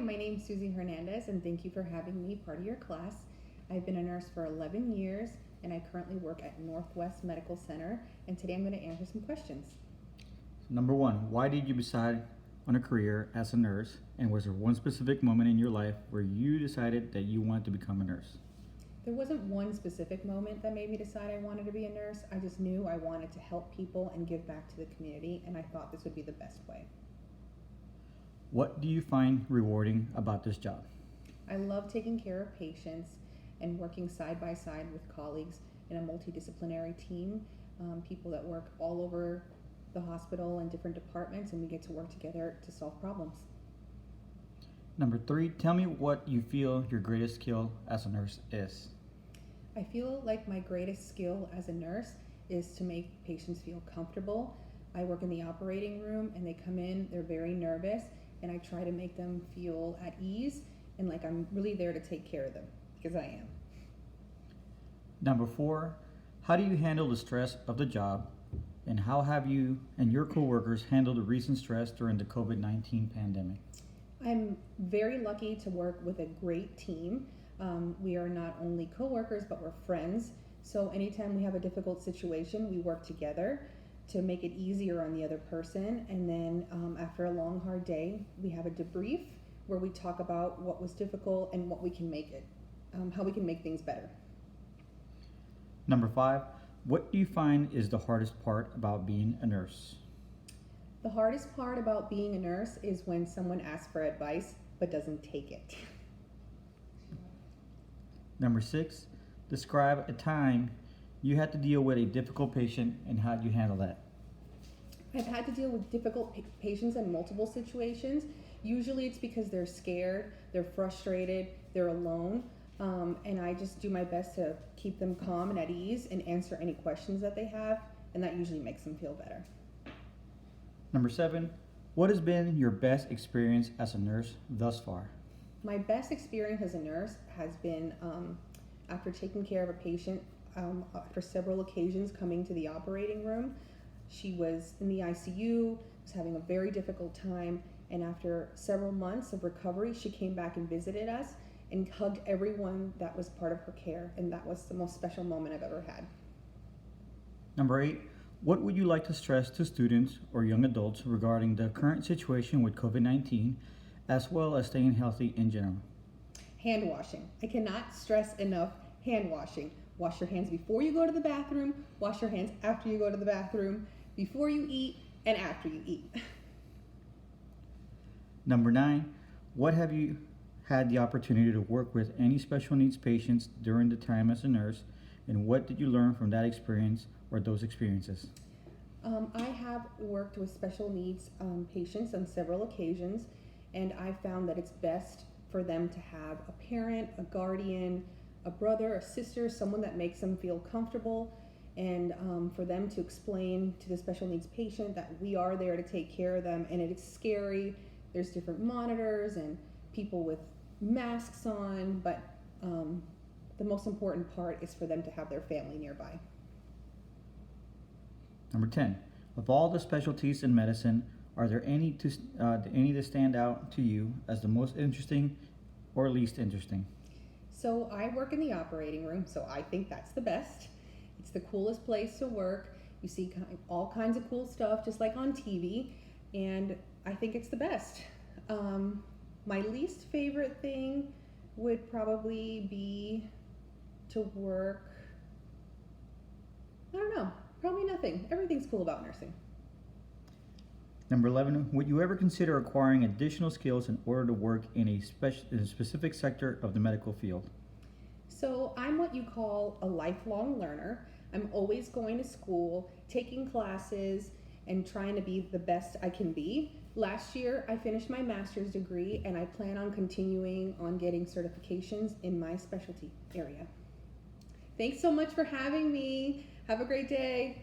my name's Susie Hernandez, and thank you for having me part of your class. I've been a nurse for 11 years, and I currently work at Northwest Medical Center, and today I'm going to answer some questions. Number one, why did you decide on a career as a nurse, and was there one specific moment in your life where you decided that you wanted to become a nurse? There wasn't one specific moment that made me decide I wanted to be a nurse. I just knew I wanted to help people and give back to the community, and I thought this would be the best way. What do you find rewarding about this job? I love taking care of patients and working side by side with colleagues in a multidisciplinary team, people that work all over the hospital in different departments, and we get to work together to solve problems. Number three, tell me what you feel your greatest skill as a nurse is. I feel like my greatest skill as a nurse is to make patients feel comfortable. I work in the operating room, and they come in, they're very nervous, and I try to make them feel at ease and like I'm really there to take care of them, because I am. Number four, how do you handle the stress of the job, and how have you and your coworkers handled the recent stress during the COVID-19 pandemic? I'm very lucky to work with a great team. We are not only coworkers, but we're friends. So anytime we have a difficult situation, we work together to make it easier on the other person. And then after a long, hard day, we have a debrief where we talk about what was difficult and what we can make it, how we can make things better. Number five, what do you find is the hardest part about being a nurse? The hardest part about being a nurse is when someone asks for advice but doesn't take it. Number six, describe a time you had to deal with a difficult patient and how did you handle that? I've had to deal with difficult patients in multiple situations. Usually it's because they're scared, they're frustrated, they're alone, and I just do my best to keep them calm and at ease and answer any questions that they have, and that usually makes them feel better. Number seven, what has been your best experience as a nurse thus far? My best experience as a nurse has been after taking care of a patient after several occasions coming to the operating room. She was in the ICU, was having a very difficult time, and after several months of recovery, she came back and visited us and hugged everyone that was part of her care, and that was the most special moment I've ever had. Number eight, what would you like to stress to students or young adults regarding the current situation with COVID-19, as well as staying healthy in general? Hand washing. I cannot stress enough hand washing. Wash your hands before you go to the bathroom, wash your hands after you go to the bathroom, before you eat, and after you eat. Number nine, what have you had the opportunity to work with any special needs patients during the time as a nurse, and what did you learn from that experience or those experiences? I have worked with special needs patients on several occasions, and I found that it's best for them to have a parent, a guardian, a brother, a sister, someone that makes them feel comfortable, and for them to explain to the special needs patient that we are there to take care of them, and it is scary. There's different monitors and people with masks on, but the most important part is for them to have their family nearby. Number 10, of all the specialties in medicine, are there any that stand out to you as the most interesting or least interesting? So I work in the operating room, so I think that's the best. It's the coolest place to work. You see all kinds of cool stuff, just like on TV, and I think it's the best. My least favorite thing would probably be to work, I don't know, probably nothing. Everything's cool about nursing. Number 11, would you ever consider acquiring additional skills in order to work in a specific sector of the medical field? So I'm what you call a lifelong learner. I'm always going to school, taking classes, and trying to be the best I can be. Last year, I finished my master's degree, and I plan on continuing on getting certifications in my specialty area. Thanks so much for having me. Have a great day.